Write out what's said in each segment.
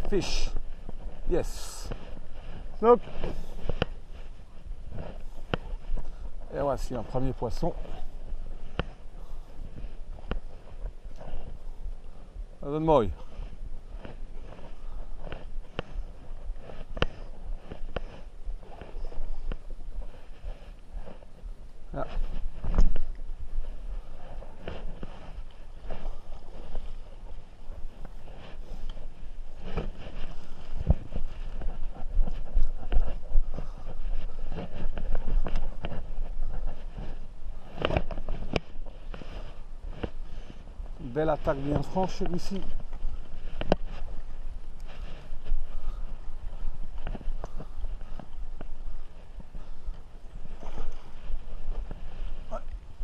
Fish. Yes. Hop. Et voici un premier poisson. Donne-moi. Ah. Une belle attaque bien franche celui-ci.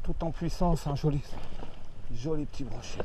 Tout en puissance, un joli petit brochet.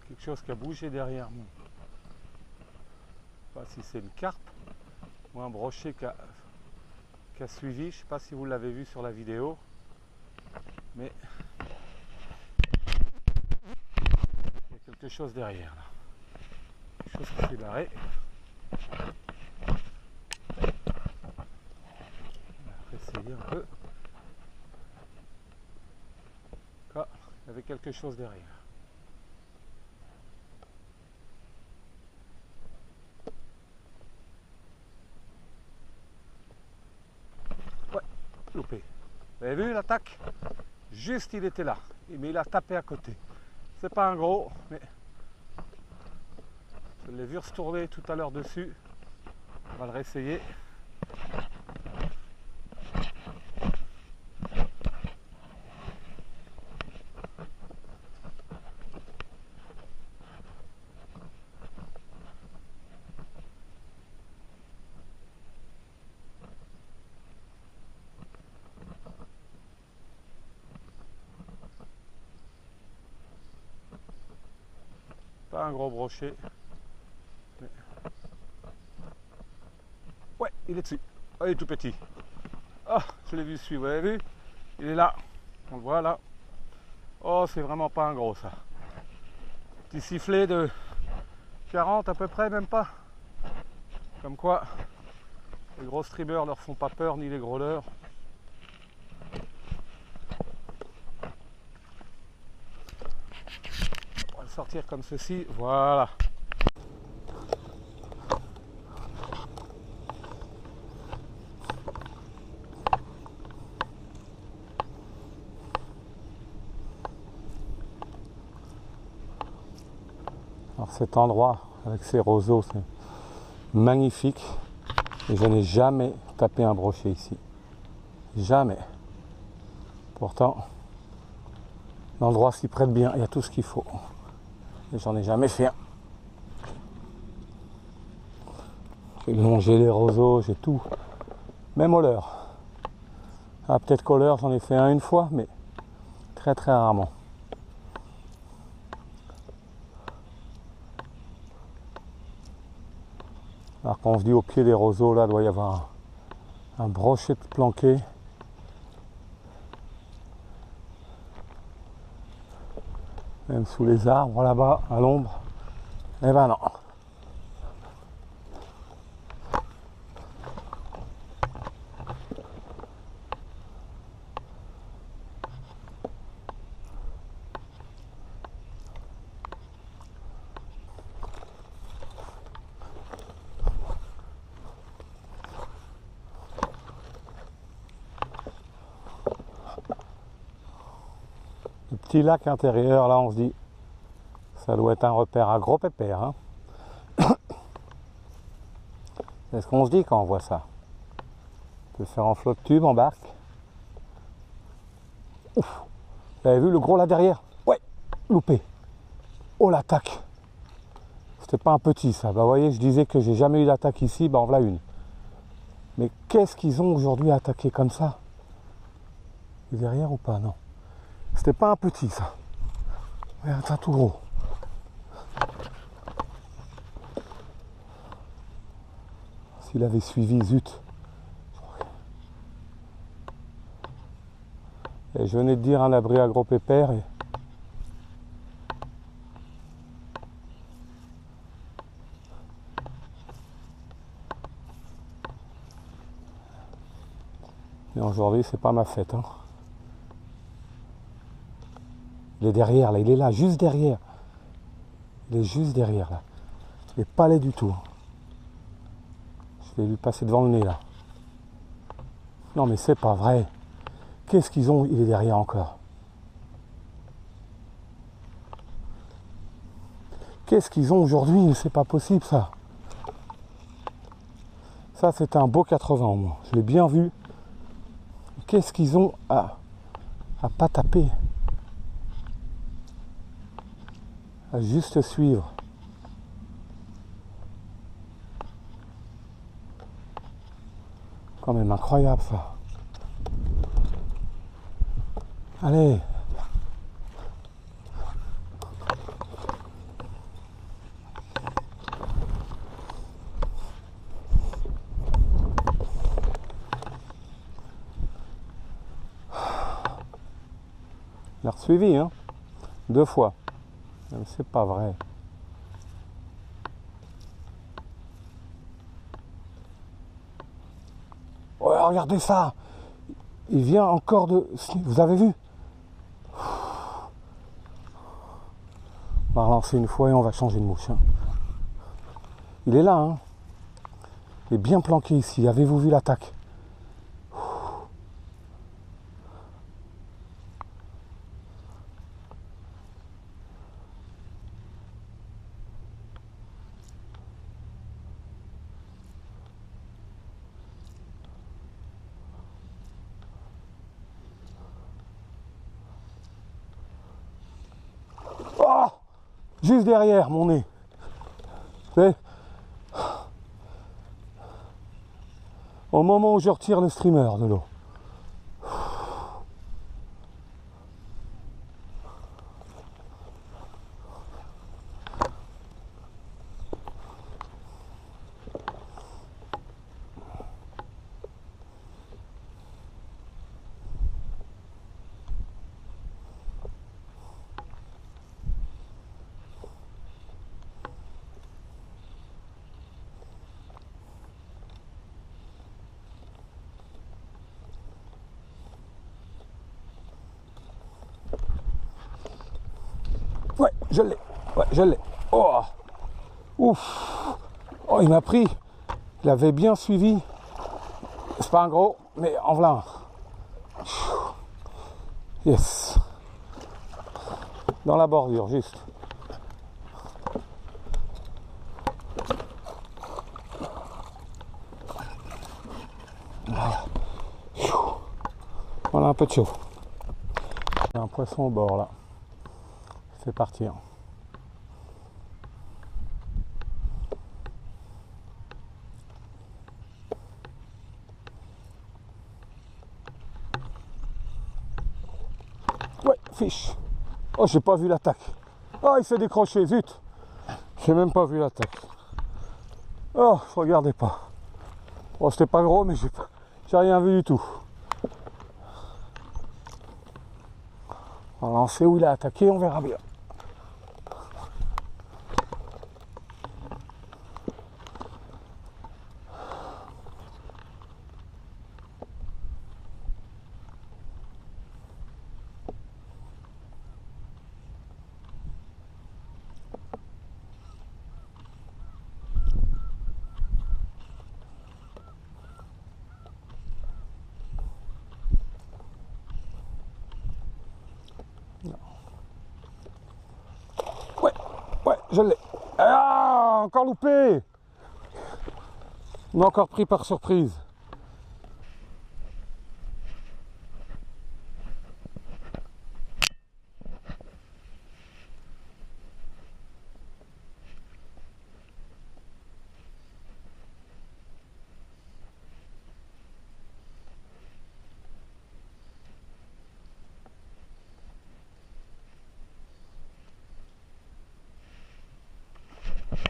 Quelque chose qui a bougé derrière moi. Je ne sais pas si c'est une carpe ou un brochet qui a suivi. Je ne sais pas si vous l'avez vu sur la vidéo. Mais il y a quelque chose derrière là. Quelque chose qui s'est barré. On va essayer un peu. Ah, il y avait quelque chose derrière. Ouais, loupé. Vous avez vu l'attaque? Juste il était là, mais il a tapé à côté. C'est pas un gros, mais je l'ai vu se tourner tout à l'heure dessus. On va le réessayer. Pas un gros brochet. Mais... ouais, il est dessus. Oh, il est tout petit. Oh, je l'ai vu suivre, vous avez vu? Il est là. On le voit là. Oh, c'est vraiment pas un gros ça. Petit sifflet de 40 à peu près, même pas. Comme quoi, les gros streamers leur font pas peur, ni les gros leurres. On va le sortir comme ceci, voilà. Alors cet endroit avec ces roseaux, c'est magnifique. Et je n'ai jamais tapé un brochet ici. Jamais. Pourtant, l'endroit s'y prête bien, il y a tout ce qu'il faut. Et j'en ai jamais fait un. J'ai longé les roseaux, j'ai tout. Même au leurre. Ah, peut-être qu'au leurre, j'en ai fait un une fois, mais très très rarement. Alors quand on se dit au pied des roseaux, là, il doit y avoir un brochet planqué. Même sous les arbres, là-bas, à l'ombre. Eh ben non. petit lac intérieur, là on se dit, ça doit être un repère à gros pépère. Hein. C'est ce qu'on se dit quand on voit ça. On peut faire en flotte tube, en barque. Ouf. Vous avez vu le gros là derrière? Ouais, loupé. Oh l'attaque. C'était pas un petit ça. Bah vous voyez, je disais que j'ai jamais eu d'attaque ici, bah en voilà une. Mais qu'est-ce qu'ils ont aujourd'hui à attaquer comme ça? Et derrière ou pas? Non. C'était pas un petit ça. Regarde, c'est un tout gros. S'il avait suivi, zut. Et je venais de dire un abri à gros pépère et... Et aujourd'hui, c'est pas ma fête. Hein. Il est derrière, là. Il est là, juste derrière. Il est juste derrière, là. Il n'est pas laid du tout. Je vais lui passer devant le nez, là. Non, mais c'est pas vrai. Qu'est-ce qu'ils ont? Il est derrière encore. Qu'est-ce qu'ils ont aujourd'hui? C'est pas possible, ça. Ça, c'est un beau 80 au moins. Je l'ai bien vu. Qu'est-ce qu'ils ont à pas taper? À juste suivre. Quand même incroyable, ça. Allez. Il a suivi, hein. 2 fois. C'est pas vrai. Ouais, regardez ça. Il vient encore de... Vous avez vu? On va relancer une fois et on va changer de mouche. Hein. Il est là, hein. Il est bien planqué ici. Avez-vous vu l'attaque? Oh! Juste derrière mon nez. Vous savez, au moment où je retire le streamer de l'eau. Ouais, je l'ai. Ouais, je l'ai. Oh! Ouf! Oh, il m'a pris. Il avait bien suivi. C'est pas un gros, mais en voilà un. Yes. Dans la bordure, juste. Voilà un peu de chaud. Il y a un poisson au bord là. C'est parti. Hein. Ouais, fiche. Oh, j'ai pas vu l'attaque. Oh, il s'est décroché, zut. J'ai même pas vu l'attaque. Oh, je regardais pas. Oh, c'était pas gros, mais j'ai rien vu du tout. Alors, on sait où il a attaqué, on verra bien. je l'ai. Ah, encore loupé. On m'a encore pris par surprise.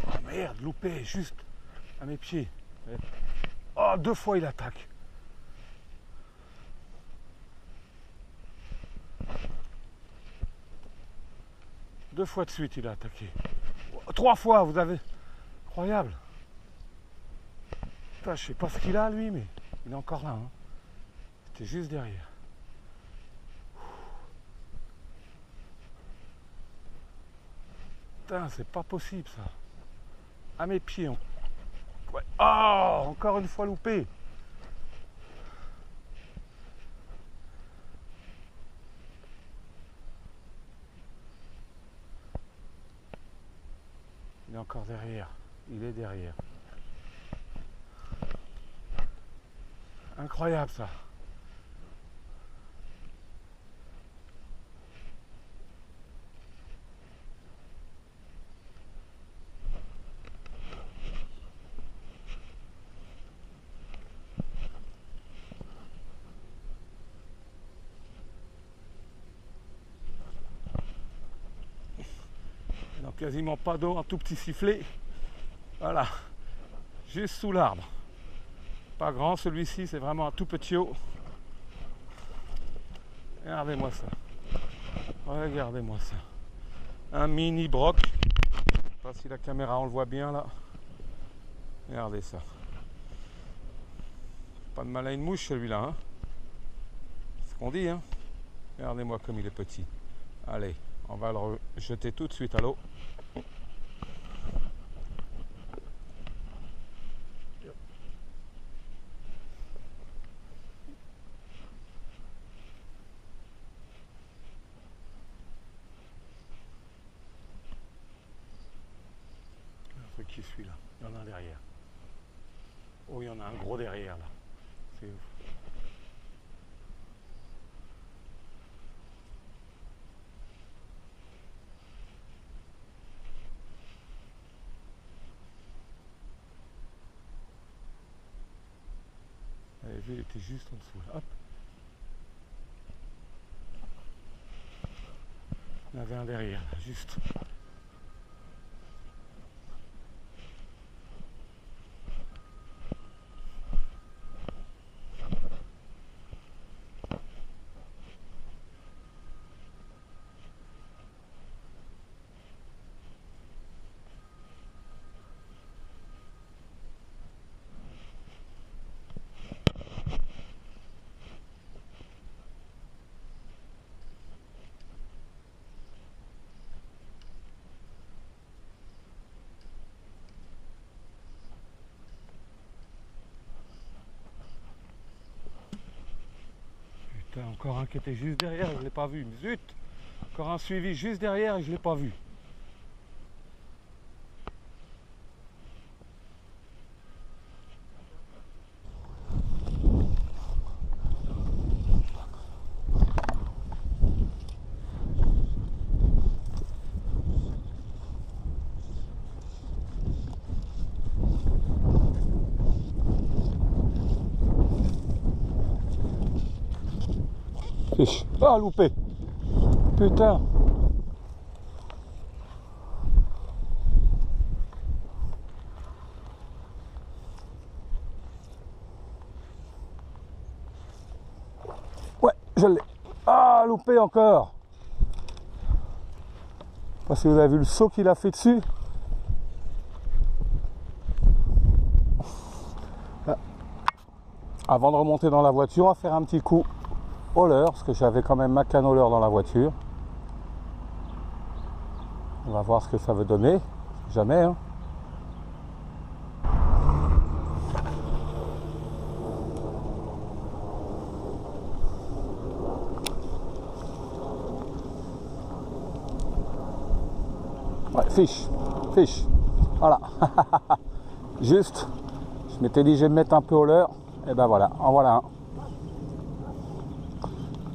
Oh merde, loupé, juste à mes pieds. Oh, 2 fois il attaque. Deux fois de suite il a attaqué. 3 fois, vous avez... Incroyable. Putain, je sais pas ce qu'il a lui, mais il est encore là. Hein. C'était juste derrière. Putain, c'est pas possible ça. À mes pieds. Ouais. Oh, encore une fois loupé. Il est encore derrière. Il est derrière. Incroyable ça. Donc quasiment pas d'eau, un tout petit sifflet. Voilà. Juste sous l'arbre. Pas grand celui-ci, c'est vraiment un tout petit eau. Regardez-moi ça. Regardez-moi ça. Un mini broc. Je sais pas si la caméra on le voit bien là. Regardez ça. Pas de mal à une mouche celui-là. Hein. C'est ce qu'on dit. Hein. Regardez-moi comme il est petit. Allez, on va le jeter tout de suite à l'eau. Qui suit là, il y en a un derrière. Oh, il y en a un gros derrière là. C'est ouf. Vous avez vu, il était juste en dessous là. Hop. Il y en avait un derrière là, juste. Putain, encore un qui était juste derrière et je ne l'ai pas vu. Zut! Encore un suivi juste derrière et je ne l'ai pas vu. Fiche. Ah, loupé. Putain. Ouais, je l'ai. Ah, loupé encore. Je sais pas si vous avez vu le saut qu'il a fait dessus. Avant de remonter dans la voiture, on va faire un petit coup au leurre, parce que j'avais quand même ma canne au leurre dans la voiture. On va voir ce que ça veut donner. Jamais, hein. Ouais, fiche. fiche. Voilà. Juste, je m'étais dit je vais me mettre un peu au leurre. Et ben voilà, en voilà un.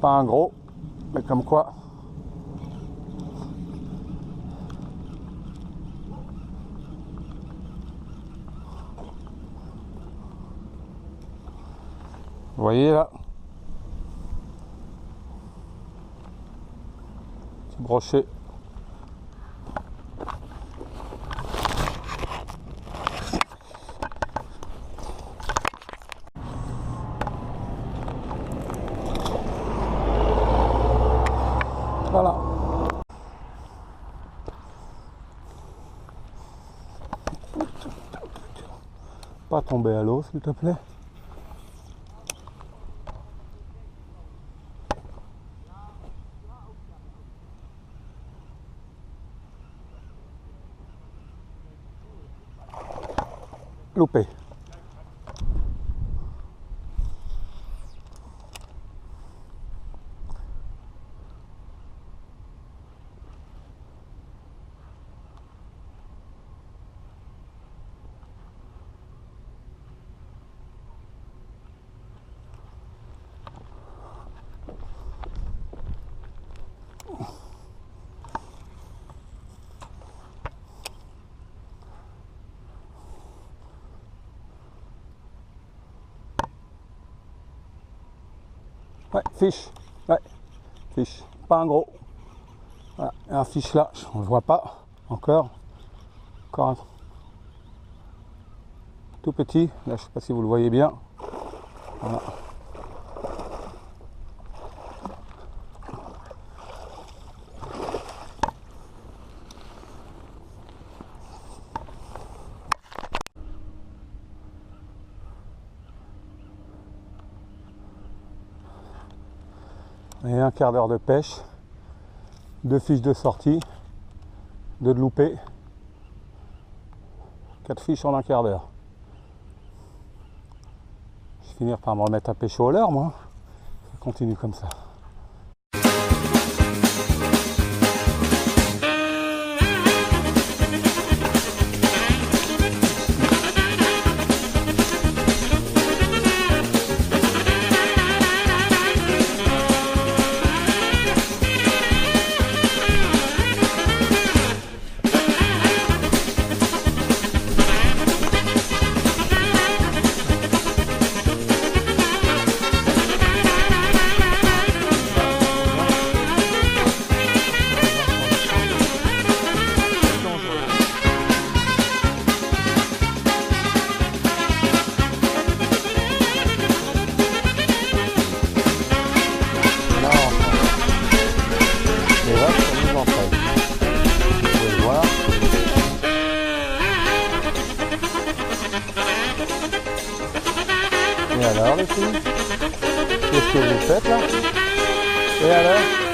Pas un gros, mais comme quoi. Vous voyez là, petit brochet. Voilà. Pas tomber à l'eau, s'il te plaît. Loupé. Ouais, fiche. Ouais, fiche. Pas un gros. Voilà, un fiche là, on ne le voit pas encore. Encore un tout petit. Là, je sais pas si vous le voyez bien. Voilà. Et un quart d'heure de pêche, 2 fiches de sortie, 2 de loupé, 4 fiches en un quart d'heure. Je vais finir par me remettre à pêcher au leurre, moi. Ça continue comme ça. Et alors les filles, qu'est-ce que vous faites là? Et alors?